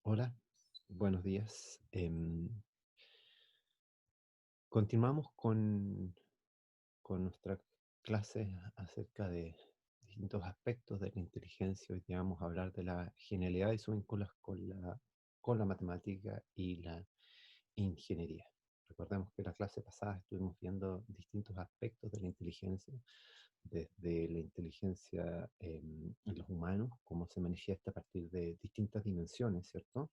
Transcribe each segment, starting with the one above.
Hola, buenos días. Continuamos con nuestra clase acerca de distintos aspectos de la inteligencia. Hoy día vamos a hablar de la genialidad y sus vínculos con la matemática y la ingeniería. Recordemos que en la clase pasada estuvimos viendo distintos aspectos de la inteligencia, desde la inteligencia en los humanos, cómo se manifiesta a partir de distintas dimensiones, ¿cierto?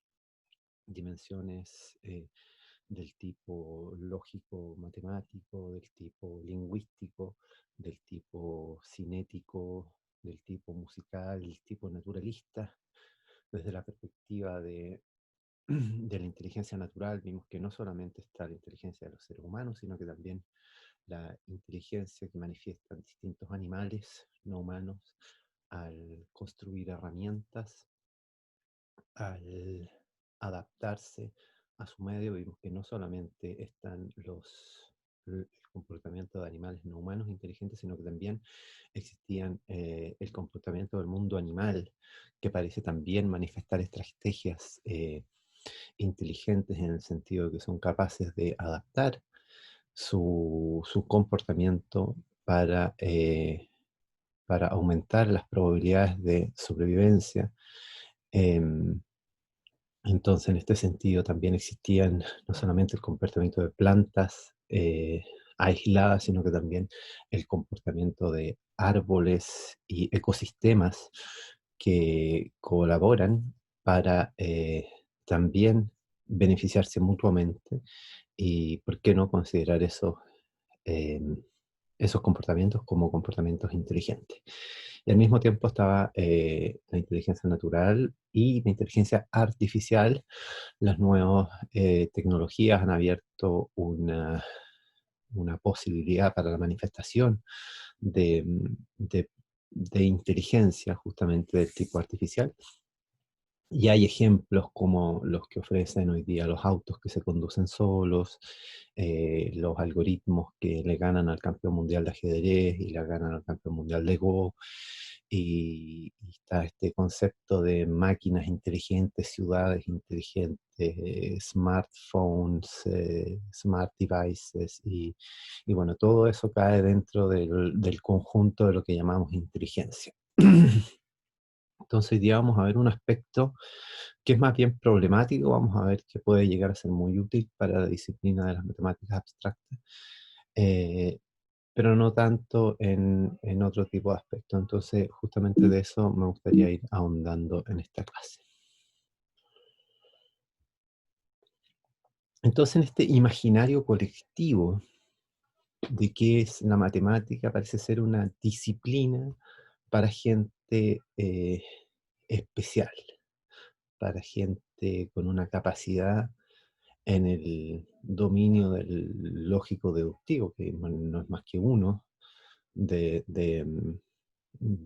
Dimensiones del tipo lógico matemático, del tipo lingüístico, del tipo cinético, del tipo musical, del tipo naturalista. Desde la perspectiva de la inteligencia natural, vimos que no solamente está la inteligencia de los seres humanos, sino que también la inteligencia que manifiestan distintos animales no humanos al construir herramientas, al adaptarse a su medio. Vimos que no solamente están el comportamiento de animales no humanos inteligentes, sino que también existían el comportamiento del mundo animal, que parece también manifestar estrategias inteligentes en el sentido de que son capaces de adaptar su comportamiento para aumentar las probabilidades de sobrevivencia. Em, Entonces, en este sentido, también existían no solamente el comportamiento de plantas aisladas, sino que también el comportamiento de árboles y ecosistemas que colaboran para también beneficiarse mutuamente y, ¿por qué no considerar eh, esos comportamientos como comportamientos inteligentes? Y al mismo tiempo estaba la inteligencia natural y la inteligencia artificial. Las nuevas tecnologías han abierto una posibilidad para la manifestación de, de- de inteligencia justamente del tipo artificial. Y hay ejemplos como los que ofrecen hoy día los autos que se conducen solos, los algoritmos que le ganan al campeón mundial de ajedrez y le ganan al campeón mundial de Go. Y está este concepto de máquinas inteligentes, ciudades inteligentes, smartphones, smart devices, y bueno, todo eso cae dentro del conjunto de lo que llamamos inteligencia. Entonces, hoy día vamos a ver un aspecto que es más bien problemático. Vamos a ver que puede llegar a ser muy útil para la disciplina de las matemáticas abstractas, eh, pero no tanto en otro tipo de aspectos. Entonces, justamente de eso me gustaría ir ahondando en esta clase. Entonces, en este imaginario colectivo de qué es la matemática, parece ser una disciplina para gente especial, para gente con una capacidad en el dominio del lógico deductivo, que no es más que uno de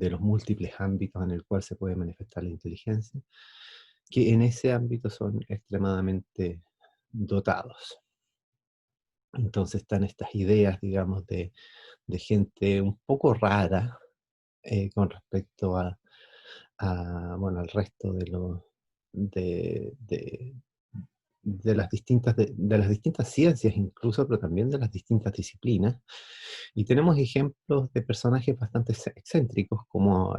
los múltiples ámbitos en el cual se puede manifestar la inteligencia, que en ese ámbito son extremadamente dotados. Entonces están estas ideas, digamos, de gente un poco rara con respecto bueno, al resto de, de las distintas ciencias incluso, pero también de las distintas disciplinas. Y tenemos ejemplos de personajes bastante excéntricos, como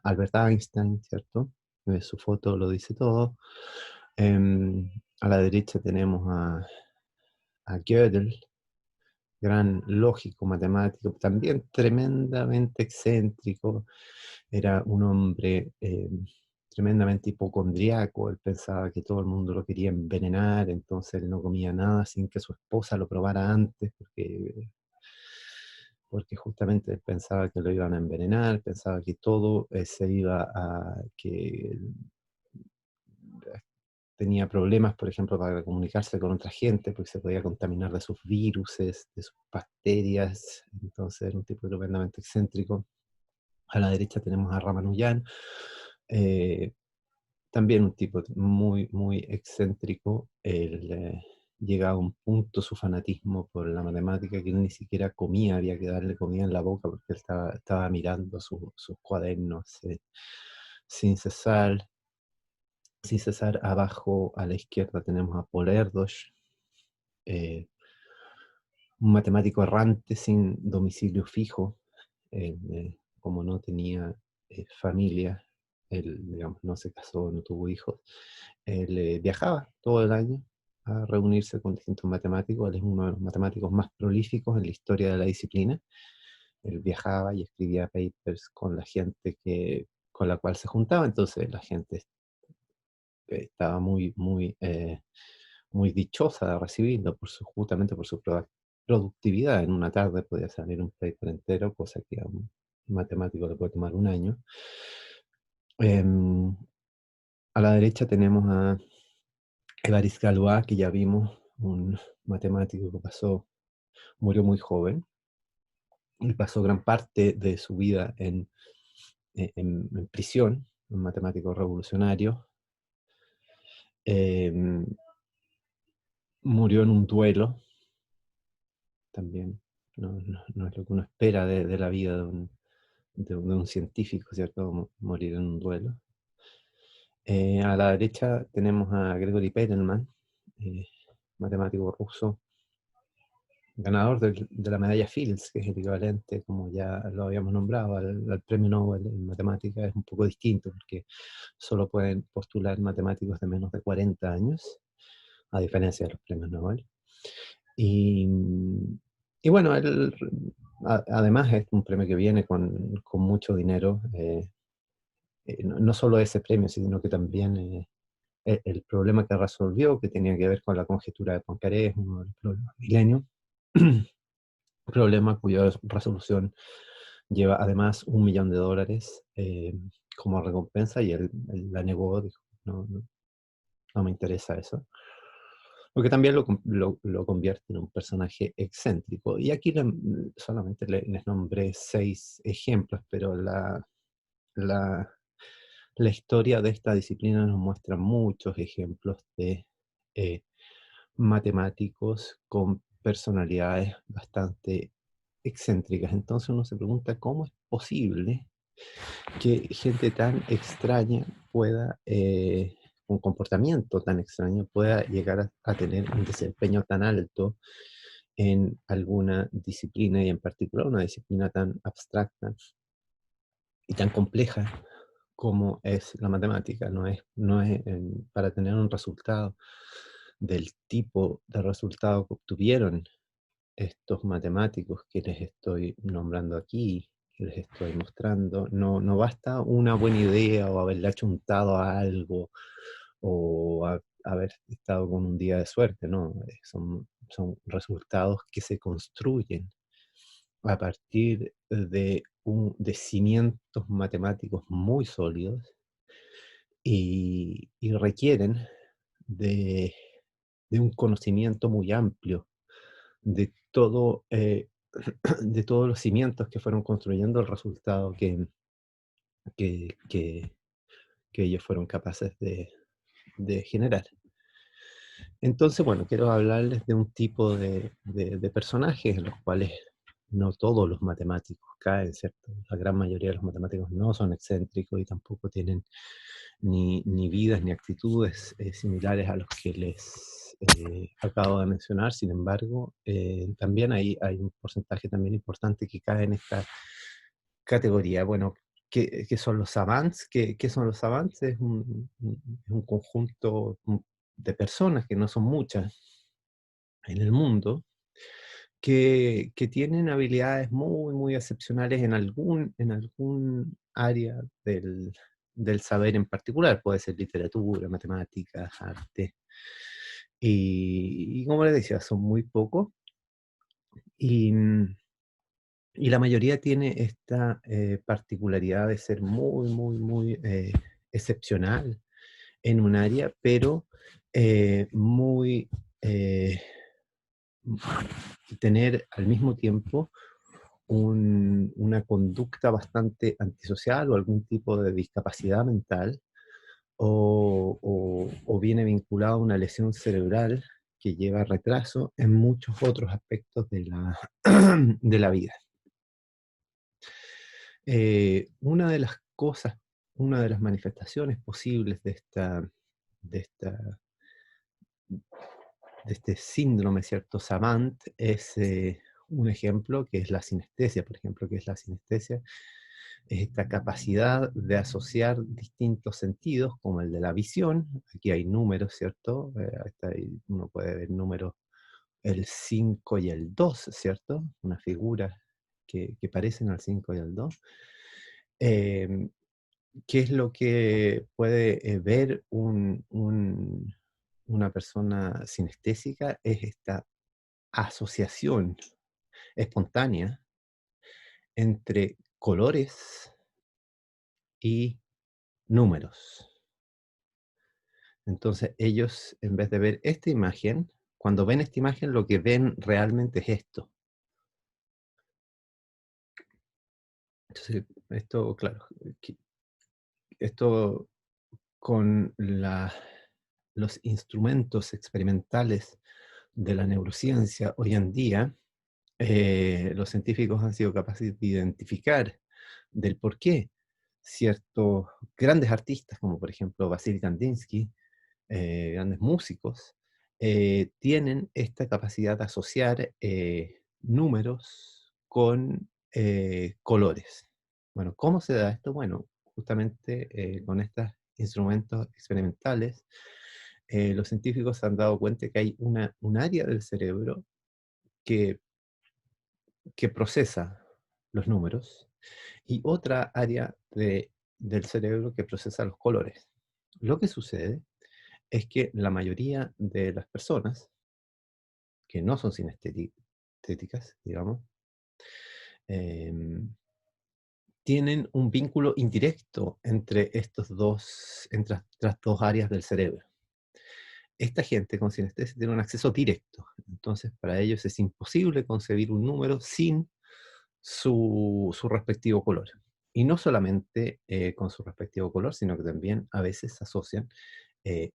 Albert Einstein, ¿cierto? Su foto lo dice todo. A la derecha tenemos a Gödel, gran lógico matemático, también tremendamente excéntrico. Era un hombre tremendamente hipocondriaco. Él pensaba que todo el mundo lo quería envenenar, entonces él no comía nada sin que su esposa lo probara antes, porque justamente él pensaba que lo iban a envenenar, pensaba que todo se iba que tenía problemas, por ejemplo, para comunicarse con otra gente, porque se podía contaminar de sus viruses, de sus bacterias. Entonces era un tipo tremendamente excéntrico. A la derecha tenemos a Ramanujan, eh, también un tipo muy, muy excéntrico. Él llega a un punto su fanatismo por la matemática que él ni siquiera comía, había que darle comida en la boca porque él estaba mirando sus cuadernos sin cesar. sin cesar. Abajo a la izquierda tenemos a Paul Erdős, eh, un matemático errante sin domicilio fijo. Como no tenía familia, él, digamos, no se casó, no tuvo hijos, él viajaba todo el año a reunirse con distintos matemáticos. Él es uno de los matemáticos más prolíficos en la historia de la disciplina. Él viajaba y escribía papers con la gente con la cual se juntaba, entonces la gente estaba muy dichosa de recibirlo justamente por su productividad. En una tarde podía salir un paper entero, cosa que a un matemático le puede tomar un año. Em, a la derecha tenemos a Évariste Galois, que ya vimos, un matemático que murió muy joven y pasó gran parte de su vida en prisión, un matemático revolucionario. Em, Murió en un duelo también. No es lo que uno espera de la vida de un científico, ¿cierto? Morir en un duelo. A la derecha tenemos a Gregory Perelman, eh, matemático ruso, ganador de la medalla Fields, que es el equivalente, como ya lo habíamos nombrado, al premio Nobel en matemática. Es un poco distinto porque solo pueden postular matemáticos de menos de 40 años, a diferencia de los premios Nobel. Y, y bueno, además es un premio que viene con mucho dinero. No solo ese premio, sino que también el problema que resolvió, que tenía que ver con la conjetura de Poincaré, es uno de los problemas del milenio. Problema cuya resolución lleva además $1.000.000 como recompensa, y él la negó, dijo, no me interesa eso. Lo que también lo convierte en un personaje excéntrico. Y aquí solamente les nombré 6 ejemplos, pero la, la historia de esta disciplina nos muestra muchos ejemplos de matemáticos con personalidades bastante excéntricas. Entonces uno se pregunta cómo es posible que gente tan extraña pueda, un comportamiento tan extraño, pueda llegar a tener un desempeño tan alto en alguna disciplina, y en particular una disciplina tan abstracta y tan compleja como es la matemática. No es para tener un resultado del tipo de resultado que obtuvieron estos matemáticos que les estoy nombrando aquí, que les estoy mostrando. No basta una buena idea o haberle achuntado a algo o haber estado con un día de suerte, no. Son resultados que se construyen a partir de cimientos matemáticos muy sólidos, y requieren de, de un conocimiento muy amplio de todo, de todos los cimientos que fueron construyendo el resultado que, que- que ellos fueron capaces de generar. Entonces, bueno, quiero hablarles de un tipo de personajes en los cuales no todos los matemáticos caen, ¿cierto? La gran mayoría de los matemáticos no son excéntricos y tampoco tienen ni vidas ni actitudes similares a los que les acabo de mencionar. Sin embargo, también hay un porcentaje también importante que cae en esta categoría. Bueno, ¿qué son los savants? ¿Qué son los savants? Es un conjunto de personas, que no son muchas en el mundo, que tienen habilidades muy excepcionales en algún área del saber en particular. Puede ser literatura, matemáticas, arte. Y como les decía, son muy pocos. Y, y la mayoría tiene esta particularidad de ser muy excepcional en un área, pero muy tener al mismo tiempo una conducta bastante antisocial o algún tipo de discapacidad mental, o viene vinculado a una lesión cerebral que lleva retraso en muchos otros aspectos de la vida. Una de las cosas, una de las manifestaciones posibles de este síndrome, ¿cierto? Savant es un ejemplo que es la sinestesia, por ejemplo, que es la sinestesia, es esta capacidad de asociar distintos sentidos, como el de la visión. Aquí hay números, ¿cierto? Uno puede ver números, el 5 y el 2, ¿cierto? Una figura que parecen al 5 y al 2. Em, ¿Qué es lo que puede ver una persona sinestésica? Es esta asociación espontánea entre colores y números. Entonces ellos, en vez de ver esta imagen, cuando ven esta imagen, lo que ven realmente es esto. Entonces, esto, claro, esto con los instrumentos experimentales de la neurociencia hoy en día, los científicos han sido capaces de identificar del por qué ciertos grandes artistas, como por ejemplo Vasily Kandinsky, grandes músicos, tienen esta capacidad de asociar números con colores. Bueno, ¿cómo se da esto? Bueno, justamente con estos instrumentos experimentales, los científicos se han dado cuenta que hay un área del cerebro que, que procesa los números y otra área del cerebro que procesa los colores. Lo que sucede es que la mayoría de las personas que no son sinestéticas, digamos, em, tienen un vínculo indirecto entre entre estas dos áreas del cerebro. Esta gente con sinestesia tiene un acceso directo, entonces para ellos es imposible concebir un número sin su respectivo color. Y no solamente con su respectivo color, sino que también a veces asocian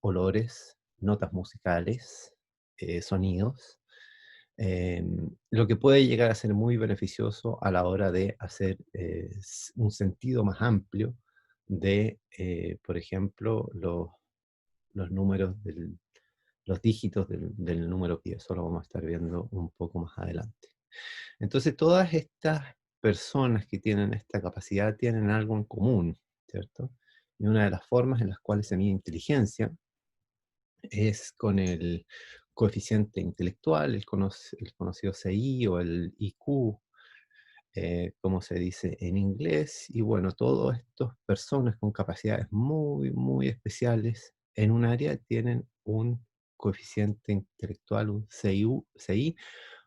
olores, notas musicales, sonidos, lo que puede llegar a ser muy beneficioso a la hora de hacer un sentido más amplio de, por ejemplo, los números los dígitos del número pi. Eso lo vamos a estar viendo un poco más adelante. Entonces, todas estas personas que tienen esta capacidad tienen algo en común, ¿cierto? Y una de las formas en las cuales se mide inteligencia es con el coeficiente intelectual, el conocido CI o el IQ, como se dice en inglés. Y bueno, todas estas personas con capacidades muy, muy especiales en un área tienen un coeficiente intelectual, un CI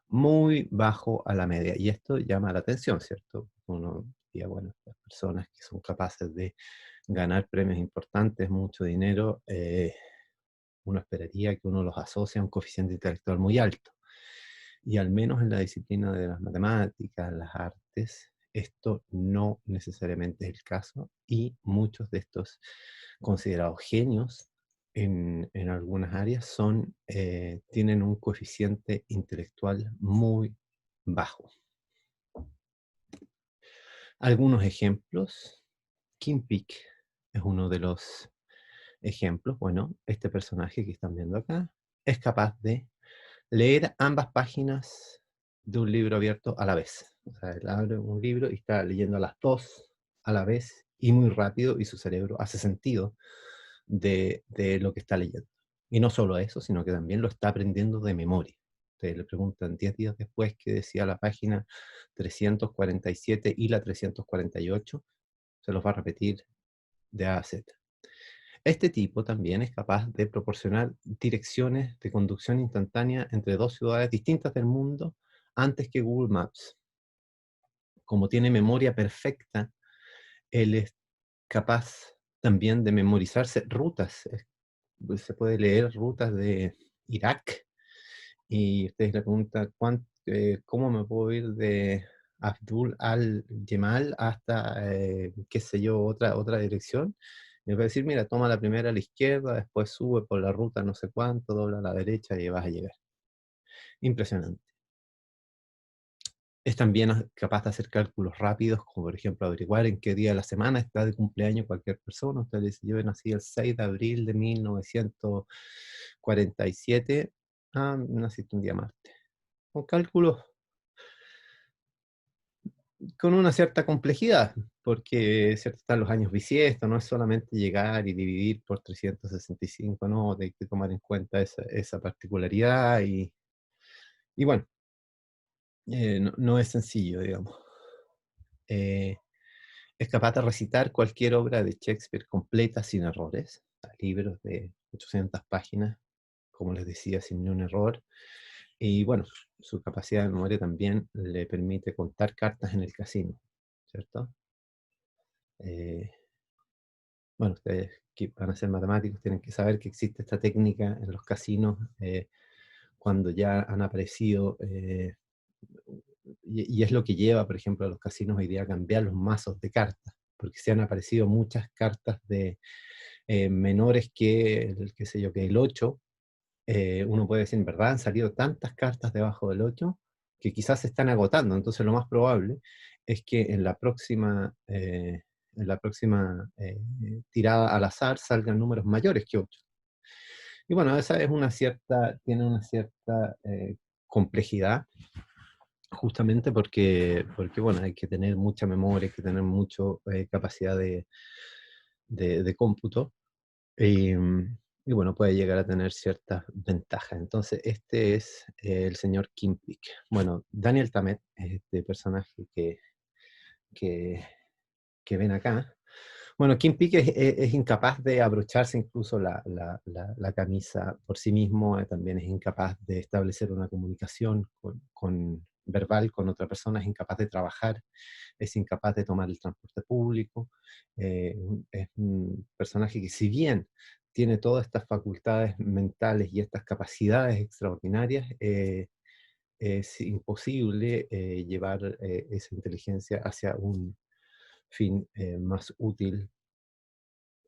muy bajo a la media. Y esto llama la atención, ¿cierto? Uno diría, bueno, las personas que son capaces de ganar premios importantes, mucho dinero, uno esperaría que uno los asocie a un coeficiente intelectual muy alto. Y al menos en la disciplina de las matemáticas, las artes, esto no necesariamente es el caso, y muchos de estos considerados genios en algunas áreas tienen un coeficiente intelectual muy bajo. Algunos ejemplos. Kim Peek es uno de los ejemplos. Bueno, este personaje que están viendo acá es capaz de leer ambas páginas de un libro abierto a la vez. O sea, él abre un libro y está leyendo las dos a la vez y muy rápido, y su cerebro hace sentido de lo que está leyendo. Y no solo eso, sino que también lo está aprendiendo de memoria. Ustedes le preguntan 10 días después qué decía la página 347 y la 348, se los va a repetir de A a Z. Este tipo también es capaz de proporcionar direcciones de conducción instantánea entre dos ciudades distintas del mundo antes que Google Maps. Como tiene memoria perfecta, él es capaz también de memorizarse rutas. Pues, se puede leer rutas de Irak y ustedes le preguntan cómo me puedo ir de Abdul al-Yemal hasta, qué sé yo, otra dirección. Me va a decir, mira, toma la primera a la izquierda, después sube por la ruta no sé cuánto, dobla a la derecha y vas a llegar. Impresionante. Es también capaz de hacer cálculos rápidos, como por ejemplo averiguar en qué día de la semana está de cumpleaños cualquier persona. Usted le dice, yo nací el 6 de abril de 1947. Ah, naciste un día más. Con cálculos con una cierta complejidad, porque ¿cierto? Están los años bisiestos, no es solamente llegar y dividir por 365, no, hay que tomar en cuenta esa particularidad y bueno, no es sencillo, digamos. Eh, es capaz de recitar cualquier obra de Shakespeare completa sin errores, libros de 800 páginas, como les decía, sin ni un error. Y bueno, su capacidad de memoria también le permite contar cartas en el casino, ¿cierto? Eh, bueno, ustedes que van a ser matemáticos tienen que saber que existe esta técnica en los casinos cuando ya han aparecido, y es lo que lleva, por ejemplo, a los casinos hoy día a cambiar los mazos de cartas, porque se han aparecido muchas cartas de menores que el, qué sé yo, que el 8. Uno puede decir, en verdad han salido tantas cartas debajo del 8 que quizás se están agotando. Entonces lo más probable es que en la próxima tirada al azar salgan números mayores que 8. Y bueno, esa es tiene una cierta complejidad, justamente porque bueno, hay que tener mucha memoria, hay que tener mucha capacidad de cómputo. Y, y bueno, puede llegar a tener ciertas ventajas. Entonces, este es el señor Kimpik. Bueno, Daniel Tammet es este personaje que, que ven acá. Bueno, Kimpik es incapaz de abrocharse incluso la camisa por sí mismo, también es incapaz de establecer una comunicación verbal con otra persona, es incapaz de trabajar, es incapaz de tomar el transporte público. Es un personaje que, si bien tiene todas estas facultades mentales y estas capacidades extraordinarias, es imposible llevar esa inteligencia hacia un fin más útil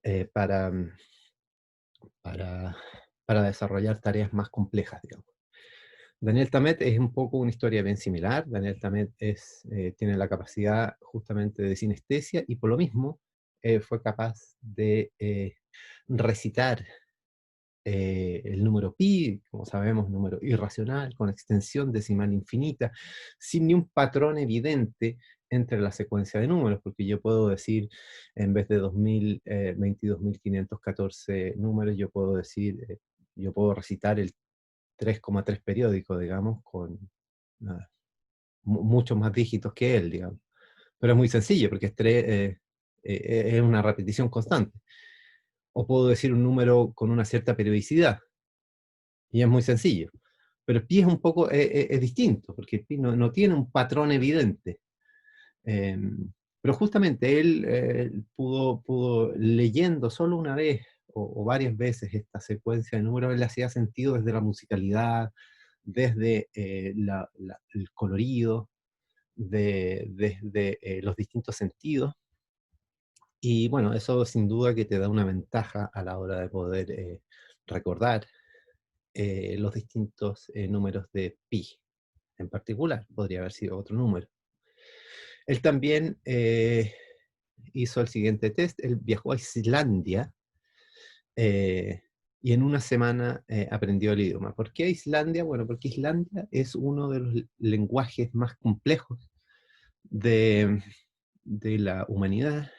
eh, para, mm, para, para desarrollar tareas más complejas, digamos. Daniel Tammet es un poco una historia bien similar. Daniel Tammet tiene la capacidad justamente de sinestesia y por lo mismo fue capaz de recitar el número pi, como sabemos, número irracional, con extensión decimal infinita, sin ni un patrón evidente entre la secuencia de números, porque yo puedo decir, en vez de 22.514 números, yo puedo recitar el 3,3 periódico, digamos, con nada, muchos más dígitos que él, digamos. Pero es muy sencillo, porque es una repetición constante. O puedo decir un número con una cierta periodicidad, y es muy sencillo. Pero el pi es un poco, es distinto, porque el pi no tiene un patrón evidente. Eh, pero justamente él pudo, leyendo solo una vez o varias veces esta secuencia de números, él le hacía sentido desde la musicalidad, desde el colorido, desde los distintos sentidos. Y bueno, eso sin duda que te da una ventaja a la hora de poder recordar los distintos números de pi en particular. Podría haber sido otro número. Él también hizo el siguiente test. Él viajó a Islandia eh, y en una semana aprendió el idioma. ¿Por qué Islandia? Bueno, porque Islandia es uno de los lenguajes más complejos de, de la humanidad.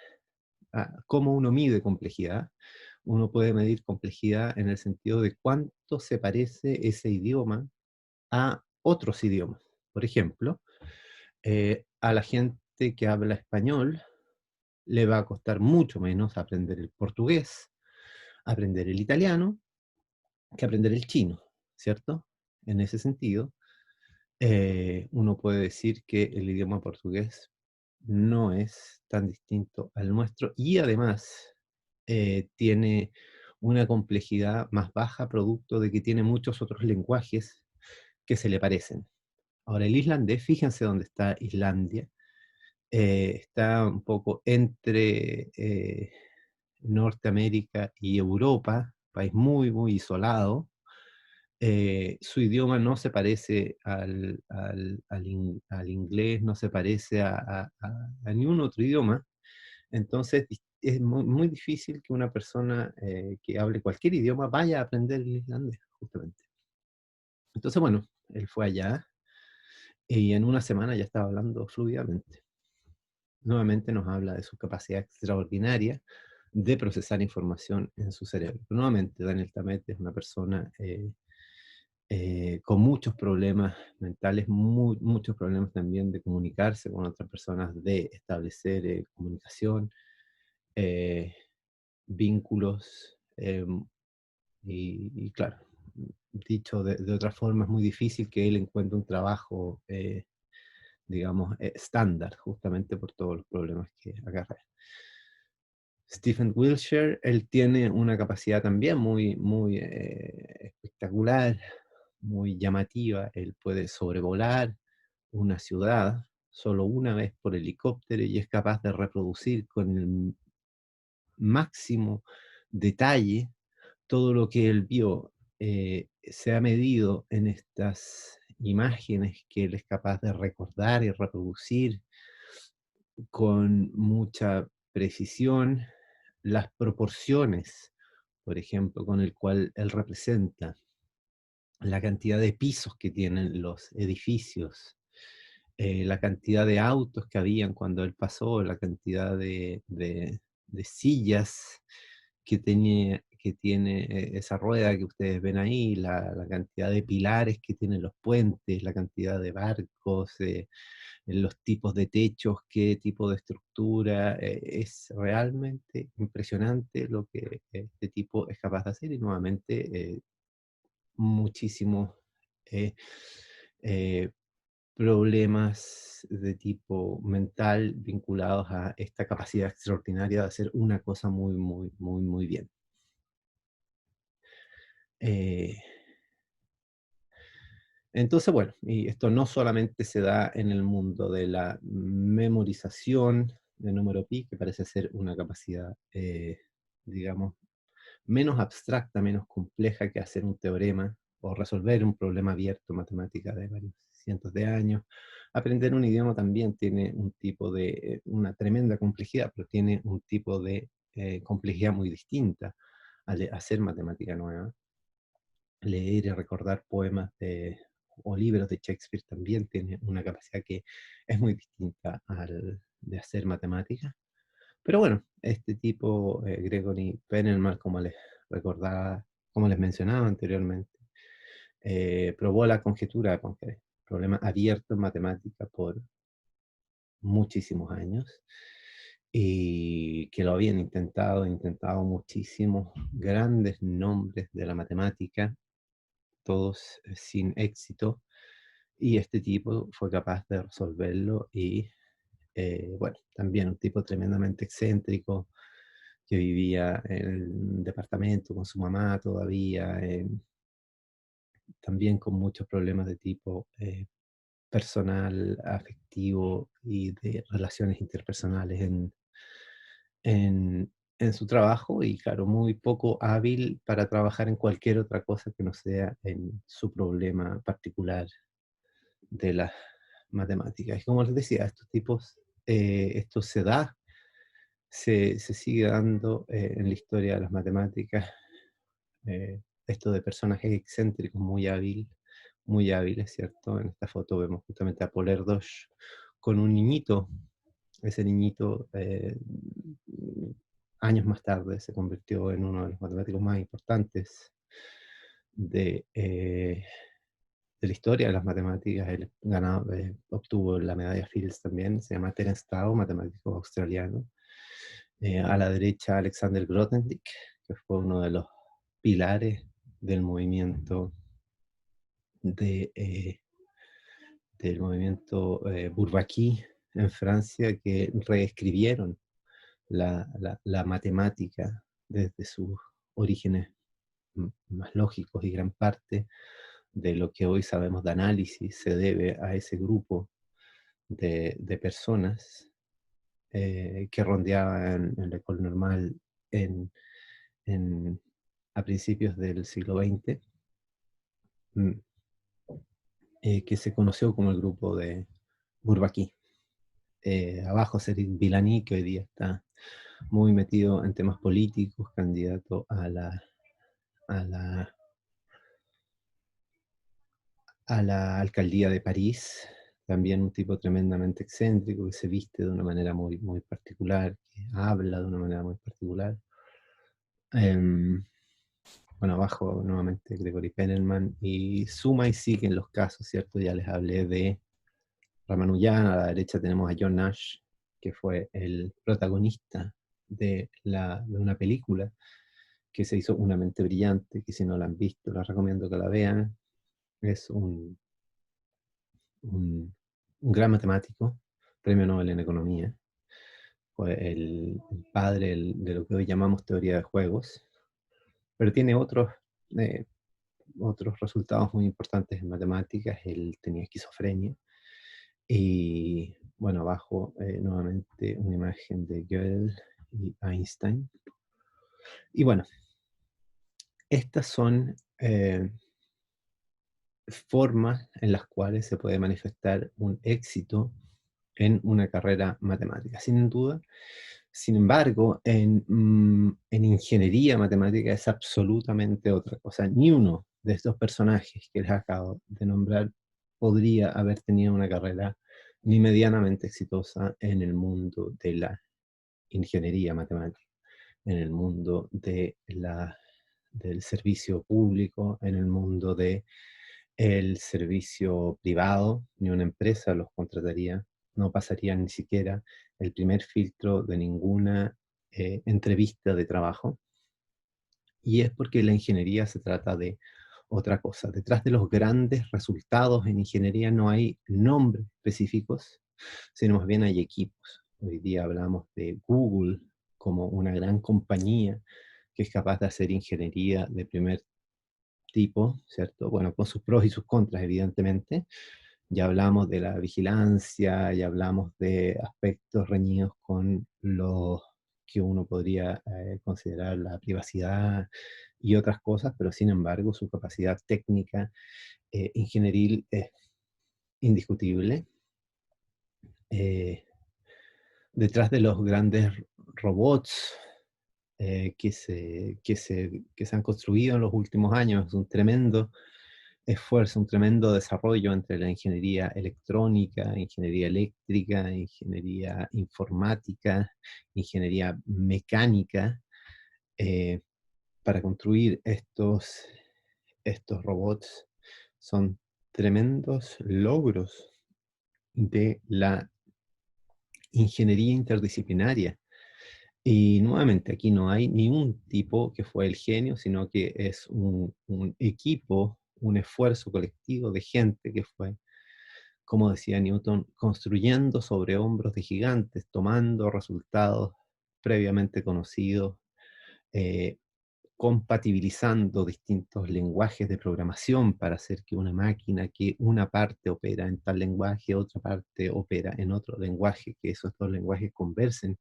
¿Cómo uno mide complejidad? Uno puede medir complejidad en el sentido de cuánto se parece ese idioma a otros idiomas. Por ejemplo, a la gente que habla español le va a costar mucho menos aprender el portugués, aprender el italiano, que aprender el chino, ¿cierto? En ese sentido, uno puede decir que el idioma portugués no es tan distinto al nuestro y además tiene una complejidad más baja producto de que tiene muchos otros lenguajes que se le parecen. Ahora, el islandés, fíjense dónde está Islandia, está un poco entre Norteamérica y Europa, país muy, muy isolado, su idioma no se parece al inglés, no se parece a ningún otro idioma. Entonces es muy difícil que una persona que hable cualquier idioma vaya a aprender el islandés, justamente. Entonces, bueno, él fue allá y en una semana ya estaba hablando fluidamente. Nuevamente nos habla de su capacidad extraordinaria de procesar información en su cerebro. Pero nuevamente, Daniel Tammet es una persona con muchos problemas mentales, muchos problemas también de comunicarse con otras personas, de establecer comunicación, eh, vínculos, y claro, dicho de otra forma, es muy difícil que él encuentre un trabajo, digamos, estándar, justamente por todos los problemas que acarrea. Stephen Wilshire, él tiene una capacidad también muy espectacular, muy llamativa. Él puede sobrevolar una ciudad solo una vez por helicóptero y es capaz de reproducir con el máximo detalle todo lo que él vio. Se ha medido en estas imágenes que él es capaz de recordar y reproducir con mucha precisión las proporciones, por ejemplo, con el cual él representa la cantidad de pisos que tienen los edificios, la cantidad de autos que habían cuando él pasó, la cantidad de sillas que tiene esa rueda que ustedes ven ahí, la cantidad de pilares que tienen los puentes, la cantidad de barcos, los tipos de techos, qué tipo de estructura. Es realmente impresionante lo que este tipo es capaz de hacer y nuevamente muchísimos eh, eh, problemas de tipo mental vinculados a esta capacidad extraordinaria de hacer una cosa muy bien. Eh, entonces, bueno, y esto no solamente se da en el mundo de la memorización de número pi, que parece ser una capacidad, digamos, menos abstracta, menos compleja que hacer un teorema o resolver un problema abierto matemática de varios cientos de años. Aprender un idioma también tiene un tipo de, una tremenda complejidad, pero tiene un tipo de complejidad muy distinta al de hacer matemática nueva. Leer y recordar poemas o libros de Shakespeare también tiene una capacidad que es muy distinta al de hacer matemáticas. Pero bueno, este tipo, Gregory Penelman, como les recordaba, como les mencionaba anteriormente, probó la conjetura de Poincaré, problema abierto en matemática por muchísimos años, y que lo habían intentado muchísimos grandes nombres de la matemática, todos sin éxito, y este tipo fue capaz de resolverlo y, bueno, también un tipo tremendamente excéntrico, que vivía en un departamento con su mamá todavía, también con muchos problemas de tipo personal, afectivo y de relaciones interpersonales en su trabajo y claro, muy poco hábil para trabajar en cualquier otra cosa que no sea en su problema particular de las matemáticas. Y como les decía, estos tipos, esto se sigue dando en la historia de las matemáticas, esto de personajes excéntricos muy hábiles, ¿cierto? En esta foto vemos justamente a Paul Erdős con un niñito. Ese niñito, años más tarde, se convirtió en uno de los matemáticos más importantes de, de la historia de las matemáticas. Él obtuvo la medalla Fields también, se llama Terence Tao, matemático australiano. A la derecha, Alexander Grothendieck, que fue uno de los pilares del movimiento de, del movimiento Bourbaki en Francia, que reescribieron la matemática desde sus orígenes más lógicos, y gran parte de lo que hoy sabemos de análisis se debe a ese grupo de personas que rondeaban en la École Normale en, en, a principios del siglo XX mm, que se conoció como el grupo de Bourbaki. Abajo Cyril Villani, que hoy día está muy metido en temas políticos, candidato a la, a la alcaldía de París. También un tipo tremendamente excéntrico, que se viste de una manera muy, muy particular, que habla de una manera muy particular. Em, bueno, abajo nuevamente Gregory Penelman, y suma y sigue en los casos, ¿cierto? Ya les hablé de Ramanujan. A la derecha tenemos a John Nash, que fue el protagonista de una película que se hizo Una mente brillante, que si no la han visto, les recomiendo que la vean. Es un gran matemático, premio Nobel en economía. Fue el padre de lo que hoy llamamos teoría de juegos, pero tiene eh, otros resultados muy importantes en matemáticas. Él tenía esquizofrenia. Y bueno, abajo nuevamente una imagen de Gödel y Einstein. Y bueno, estas son formas en las cuales se puede manifestar un éxito en una carrera matemática, sin duda. Sin embargo, en ingeniería matemática es absolutamente otra cosa. Ni uno de estos personajes que les acabo de nombrar podría haber tenido una carrera ni medianamente exitosa en el mundo de la ingeniería matemática, en el mundo del servicio público, en el mundo de el servicio privado. Ni una empresa los contrataría, no pasarían ni siquiera el primer filtro de ninguna entrevista de trabajo. Y es porque la ingeniería se trata de otra cosa. Detrás de los grandes resultados en ingeniería no hay nombres específicos, sino más bien hay equipos. Hoy día hablamos de Google como una gran compañía que es capaz de hacer ingeniería de primer tipo, ¿cierto? Bueno, con sus pros y sus contras, evidentemente. Ya hablamos de la vigilancia, ya hablamos de aspectos reñidos con lo que uno podría considerar la privacidad y otras cosas, pero sin embargo su capacidad técnica ingenieril es indiscutible. Eh, Detrás de los grandes robots que se han construido en los últimos años, es un tremendo esfuerzo, un tremendo desarrollo entre la ingeniería electrónica, ingeniería eléctrica, ingeniería informática, ingeniería mecánica, eh, para construir estos robots. Son tremendos logros de la ingeniería interdisciplinaria. Y nuevamente, aquí no hay ni un tipo que fue el genio, sino que es un equipo, un esfuerzo colectivo de gente que fue, como decía Newton, construyendo sobre hombros de gigantes, tomando resultados previamente conocidos, eh, compatibilizando distintos lenguajes de programación para hacer que una máquina, que una parte opera en tal lenguaje, otra parte opera en otro lenguaje, que esos dos lenguajes conversen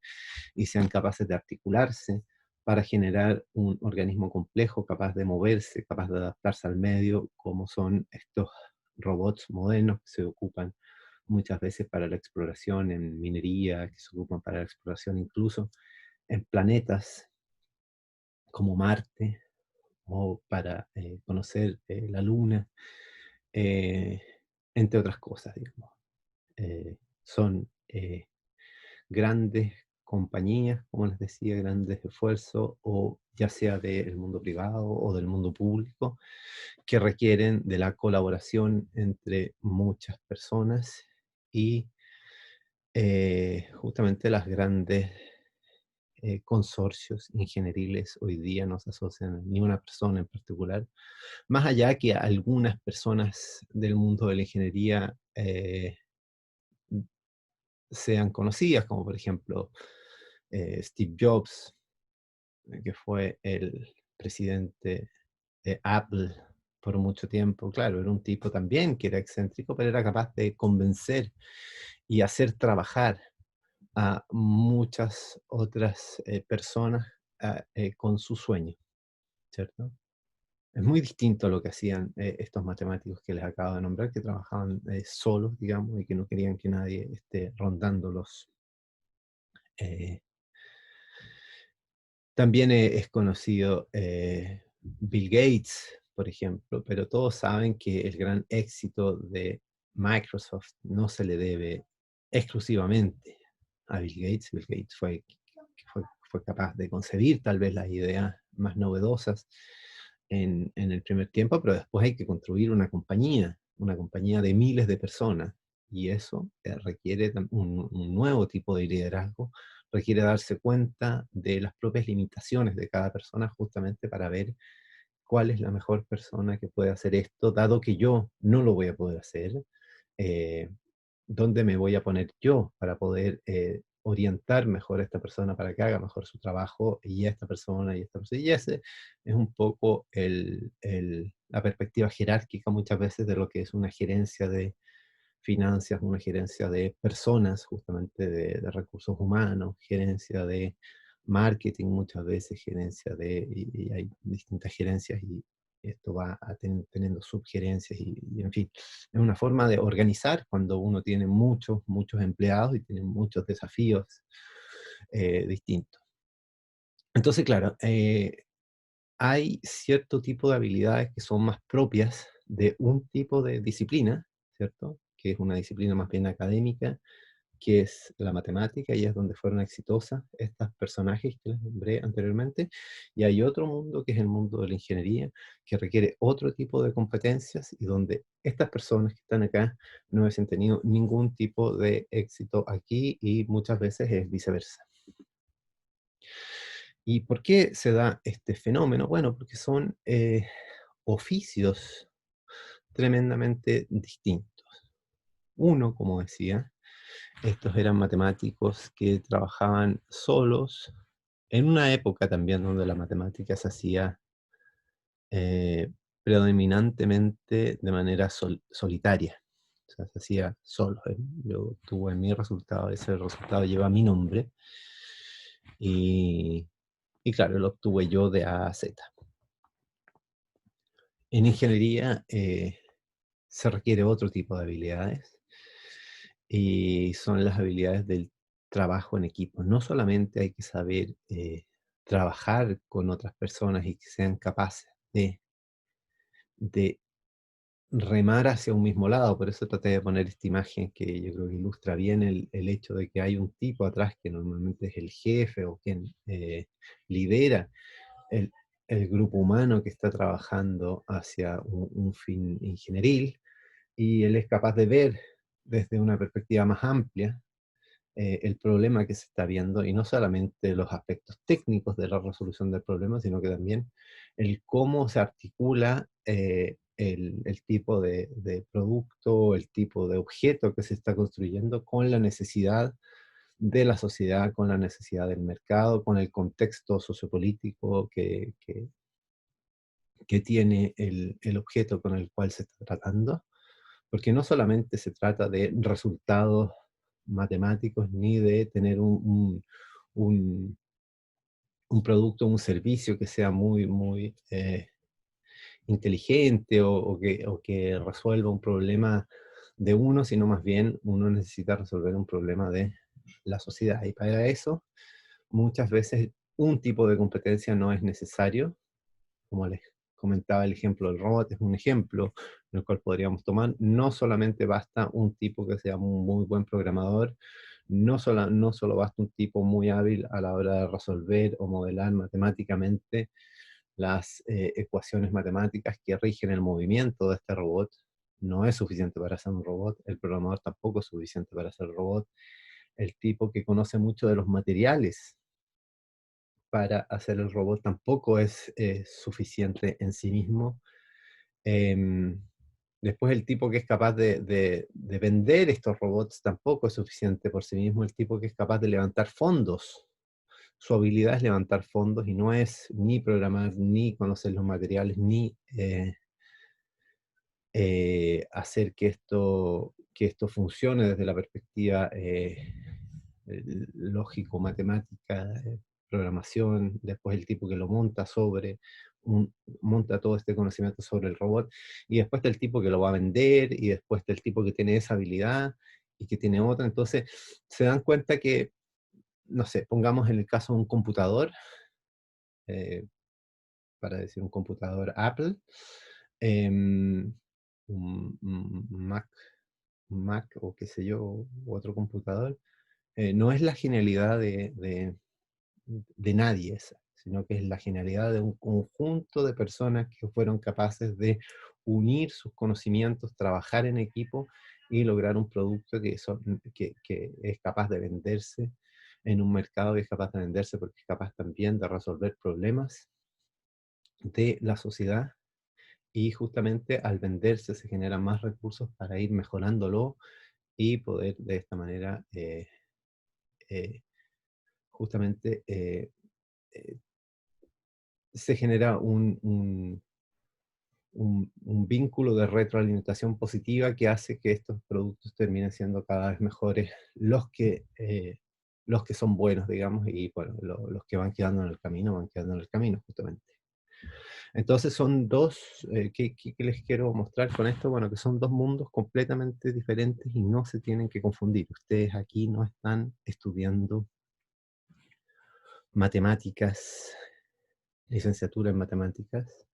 y sean capaces de articularse para generar un organismo complejo, capaz de moverse, capaz de adaptarse al medio, como son estos robots modernos que se ocupan muchas veces para la exploración en minería, que se ocupan para la exploración incluso en planetas como Marte, o para conocer la Luna, eh, entre otras cosas, digamos. Son grandes compañías, como les decía, grandes esfuerzos, o ya sea del mundo privado o del mundo público, que requieren de la colaboración entre muchas personas y justamente las grandes consorcios ingenieriles hoy día no se asocian a ni una persona en particular, más allá que algunas personas del mundo de la ingeniería sean conocidas, como por ejemplo Steve Jobs, que fue el presidente de Apple por mucho tiempo. Claro, era un tipo también que era excéntrico, pero era capaz de convencer y hacer trabajar a muchas otras personas con su sueño, ¿cierto? Es muy distinto a lo que hacían estos matemáticos que les acabo de nombrar, que trabajaban solos, digamos, y que no querían que nadie esté rondándolos. Eh, También es conocido Bill Gates, por ejemplo, pero todos saben que el gran éxito de Microsoft no se le debe exclusivamente a Bill Gates. Bill Gates fue capaz de concebir tal vez las ideas más novedosas en el primer tiempo, pero después hay que construir una compañía de miles de personas, y eso requiere un nuevo tipo de liderazgo, requiere darse cuenta de las propias limitaciones de cada persona justamente para ver cuál es la mejor persona que puede hacer esto, dado que yo no lo voy a poder hacer, eh, dónde me voy a poner yo para poder orientar mejor a esta persona para que haga mejor su trabajo, y a esta persona y esta persona. Y ese es un poco la perspectiva jerárquica muchas veces de lo que es una gerencia de finanzas, una gerencia de personas, justamente de recursos humanos, gerencia de marketing muchas veces, gerencia y hay distintas gerencias, y esto va teniendo subgerencias y en fin, es una forma de organizar cuando uno tiene muchos empleados y tiene muchos desafíos distintos. Entonces, claro, hay cierto tipo de habilidades que son más propias de un tipo de disciplina, ¿cierto? Que es una disciplina más bien académica, que es la matemática, y es donde fueron exitosas estos personajes que les nombré anteriormente. Y hay otro mundo, que es el mundo de la ingeniería, que requiere otro tipo de competencias, y donde estas personas que están acá no hubiesen tenido ningún tipo de éxito aquí, y muchas veces es viceversa. ¿Y por qué se da este fenómeno? Bueno, porque son oficios tremendamente distintos. Uno, como decía, estos eran matemáticos que trabajaban solos en una época también donde la matemática se hacía eh, predominantemente de manera solitaria. O sea, se hacía solo. Yo tuve mi resultado, ese resultado lleva mi nombre, y, y claro, lo obtuve yo de A a Z. En ingeniería se requiere otro tipo de habilidades, y son las habilidades del trabajo en equipo. No solamente hay que saber trabajar con otras personas y que sean capaces de remar hacia un mismo lado. Por eso traté de poner esta imagen que yo creo que ilustra bien el hecho de que hay un tipo atrás que normalmente es el jefe o quien lidera el, el grupo humano que está trabajando hacia un fin ingenieril, y él es capaz de ver desde una perspectiva más amplia el problema que se está viendo, y no solamente los aspectos técnicos de la resolución del problema, sino que también el cómo se articula el tipo de producto, el tipo de objeto que se está construyendo con la necesidad de la sociedad, con la necesidad del mercado, con el contexto sociopolítico que tiene el objeto con el cual se está tratando, porque no solamente se trata de resultados matemáticos ni de tener un- un producto, un servicio que sea muy inteligente, o que resuelva un problema de uno, sino más bien uno necesita resolver un problema de la sociedad. Y para eso, muchas veces un tipo de competencia no es necesario. Como les comentaba, el ejemplo del robot es un ejemplo en el cual podríamos tomar. No solamente basta un tipo que sea un muy buen programador, no solo basta un tipo muy hábil a la hora de resolver o modelar matemáticamente las ecuaciones matemáticas que rigen el movimiento de este robot. No es suficiente para ser un robot, el programador tampoco es suficiente para ser robot. El tipo que conoce mucho de los materiales para hacer el robot tampoco es suficiente en sí mismo. Em, Después, el tipo que es capaz de vender estos robots tampoco es suficiente por sí mismo. El tipo que es capaz de levantar fondos, su habilidad es levantar fondos, y no es ni programar, ni conocer los materiales, ni hacer que esto funcione desde la perspectiva lógico-matemática, programación. Después, el tipo que lo monta sobre monta todo este conocimiento sobre el robot, y después está el tipo que lo va a vender, y después está el tipo que tiene esa habilidad y que tiene otra. Entonces se dan cuenta que, no sé, pongamos en el caso de un computador, eh, para decir un computador Apple, em, un Mac o qué sé yo, u otro computador, no es la genialidad de nadie esa, sino que es la genialidad de un conjunto de personas que fueron capaces de unir sus conocimientos, trabajar en equipo y lograr un producto que es capaz de venderse en un mercado, que es capaz de venderse porque es capaz también de resolver problemas de la sociedad, y justamente al venderse se generan más recursos para ir mejorándolo y poder de esta manera eh, justamente eh, se genera un vínculo de retroalimentación positiva que hace que estos productos terminen siendo cada vez mejores los que son buenos, digamos, y bueno, los que van quedando en el camino, van quedando en el camino justamente. Entonces son dos, ¿qué les quiero mostrar con esto? Bueno, que son dos mundos completamente diferentes y no se tienen que confundir. Ustedes aquí no están estudiando matemáticas, licenciatura en matemáticas,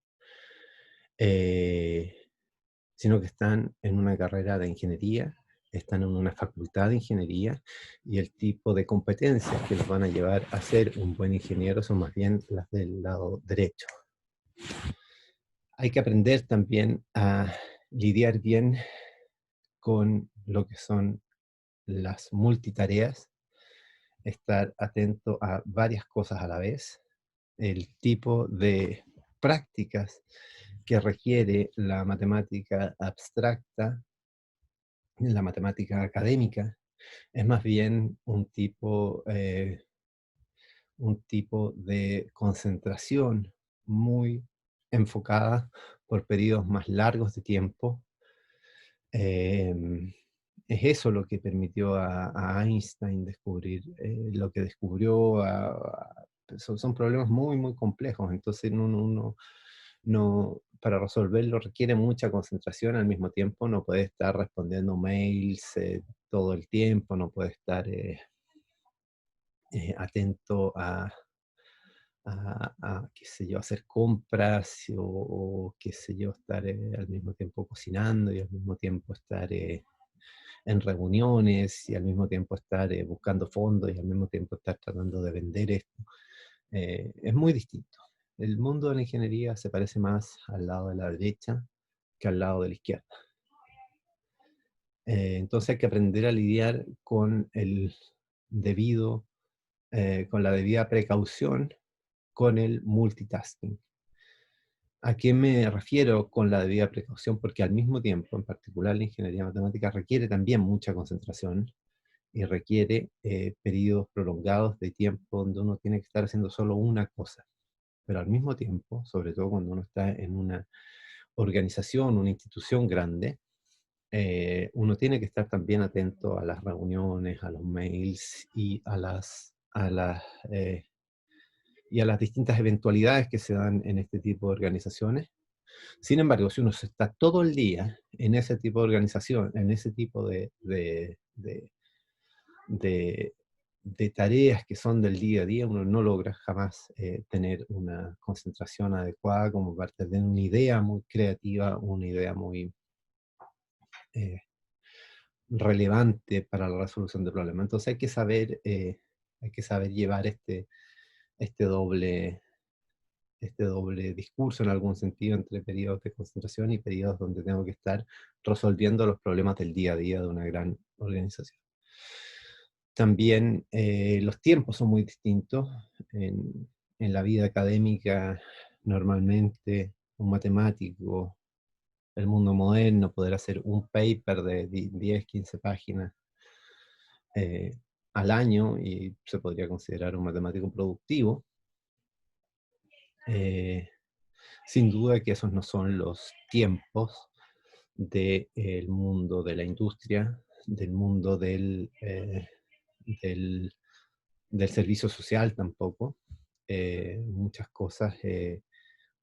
eh, sino que están en una carrera de ingeniería, están en una facultad de ingeniería, y el tipo de competencias que los van a llevar a ser un buen ingeniero son más bien las del lado derecho. Hay que aprender también a lidiar bien con lo que son las multitareas, estar atento a varias cosas a la vez, el tipo de prácticas que requiere la matemática abstracta, la matemática académica, es más bien un tipo de concentración muy enfocada por periodos más largos de tiempo. Em, es eso lo que permitió a Einstein descubrir lo que descubrió. Son problemas muy, muy complejos, entonces uno para resolverlo requiere mucha concentración. Al mismo tiempo no puede estar respondiendo mails todo el tiempo, no puede estar atento qué sé yo, hacer compras o qué sé yo, estar al mismo tiempo cocinando y al mismo tiempo estar en reuniones y al mismo tiempo estar buscando fondos y al mismo tiempo estar tratando de vender esto. Es muy distinto. El mundo de la ingeniería se parece más al lado de la derecha que al lado de la izquierda. Entonces hay que aprender a lidiar con con la debida precaución con el multitasking. ¿A qué me refiero con la debida precaución? Porque al mismo tiempo, en particular la ingeniería matemática requiere también mucha concentración y requiere periodos prolongados de tiempo donde uno tiene que estar haciendo solo una cosa. Pero al mismo tiempo, sobre todo cuando uno está en una organización, una institución grande, uno tiene que estar también atento a las reuniones, a los mails eh, y a las distintas eventualidades que se dan en este tipo de organizaciones. Sin embargo, si uno está todo el día en ese tipo de organización, en ese tipo de, de tareas que son del día a día, uno no logra jamás tener una concentración adecuada como para tener una idea muy creativa, una idea muy eh, relevante para la resolución de problemas. Entonces hay que saber llevar este doble, este doble discurso en algún sentido entre periodos de concentración y periodos donde tengo que estar resolviendo los problemas del día a día de una gran organización. También los tiempos son muy distintos. En la vida académica, normalmente, un matemático, el mundo moderno, poder hacer un paper de 10, 15 páginas eh, al año y se podría considerar un matemático productivo. Eh, Sin duda que esos no son los tiempos del mundo de la industria, del mundo del, del servicio social tampoco. Muchas cosas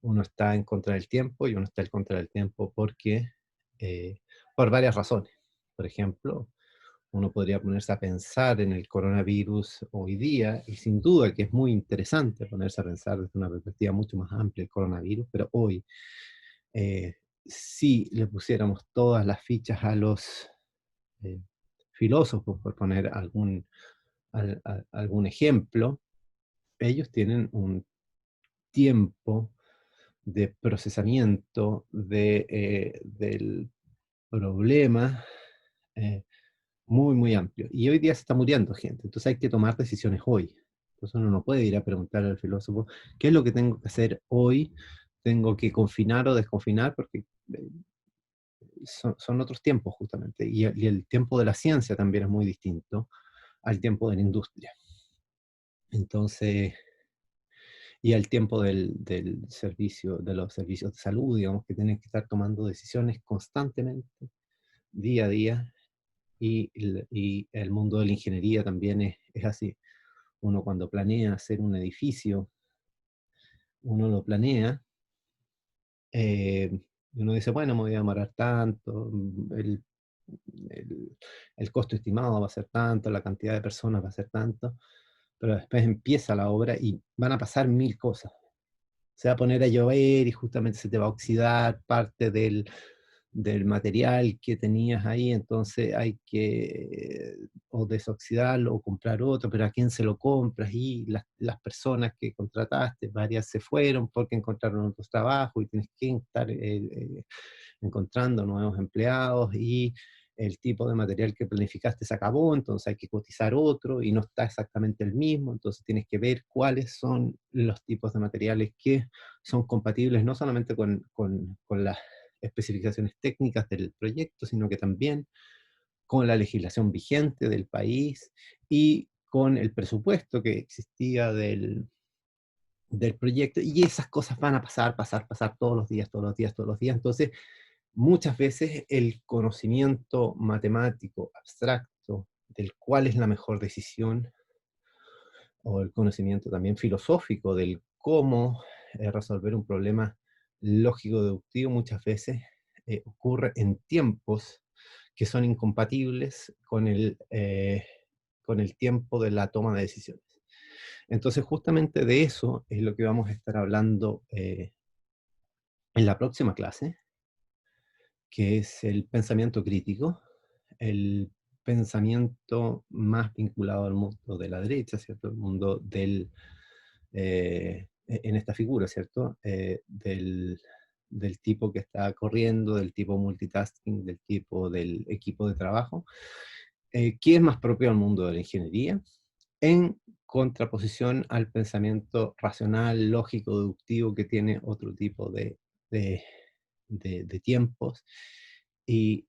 uno está en contra del tiempo y uno está en contra del tiempo porque, eh, por varias razones. Por ejemplo, uno podría ponerse a pensar en el coronavirus hoy día, y sin duda que es muy interesante ponerse a pensar desde una perspectiva mucho más amplia el coronavirus, pero hoy, eh, si le pusiéramos todas las fichas a los eh, filósofos, por poner algún ejemplo, ellos tienen un tiempo de procesamiento del problema eh, muy, muy amplio. Y hoy día se está muriendo gente, entonces hay que tomar decisiones hoy. Entonces uno no puede ir a preguntarle al filósofo, ¿qué es lo que tengo que hacer hoy? ¿Tengo que confinar o desconfinar? Porque son otros tiempos justamente. Y el tiempo de la ciencia también es muy distinto al tiempo de la industria. Entonces, y al tiempo del servicio, de los servicios de salud, digamos, que tienen que estar tomando decisiones constantemente, día a día, y el mundo de la ingeniería también es así. Uno cuando planea hacer un edificio, uno lo planea, y uno dice, bueno, me voy a demorar tanto, el, el costo estimado va a ser tanto, la cantidad de personas va a ser tanto, pero después empieza la obra y van a pasar mil cosas. Se va a poner a llover y justamente se te va a oxidar parte del material que tenías ahí, entonces hay que o desoxidarlo o comprar otro, pero ¿a quién se lo compras? Y las personas que contrataste, varias se fueron porque encontraron otros trabajos y tienes que estar encontrando nuevos empleados y el tipo de material que planificaste se acabó, entonces hay que cotizar otro y no está exactamente el mismo, entonces tienes que ver cuáles son los tipos de materiales que son compatibles no solamente con las especificaciones técnicas del proyecto, sino que también con la legislación vigente del país y con el presupuesto que existía del proyecto. Y esas cosas van a pasar todos los días, todos los días, todos los días. Entonces, muchas veces el conocimiento matemático abstracto del cuál es la mejor decisión, o el conocimiento también filosófico del cómo resolver un problema lógico-deductivo, muchas veces ocurre en tiempos que son incompatibles con el tiempo de la toma de decisiones. Entonces, justamente de eso es lo que vamos a estar hablando en la próxima clase, que es el pensamiento crítico, el pensamiento más vinculado al mundo de la derecha, ¿cierto? El mundo en esta figura, ¿cierto? Del tipo que está corriendo, del tipo multitasking, del tipo del equipo de trabajo, que es más propio al mundo de la ingeniería, en contraposición al pensamiento racional, lógico, deductivo, que tiene otro tipo de, de tiempos y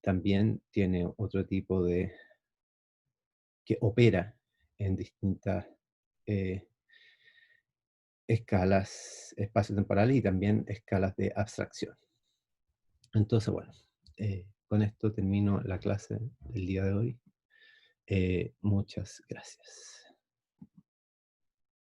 también tiene otro tipo que opera en distintas eh, escalas espaciotemporales y también escalas de abstracción. Entonces, bueno, con esto termino la clase del día de hoy. Muchas gracias.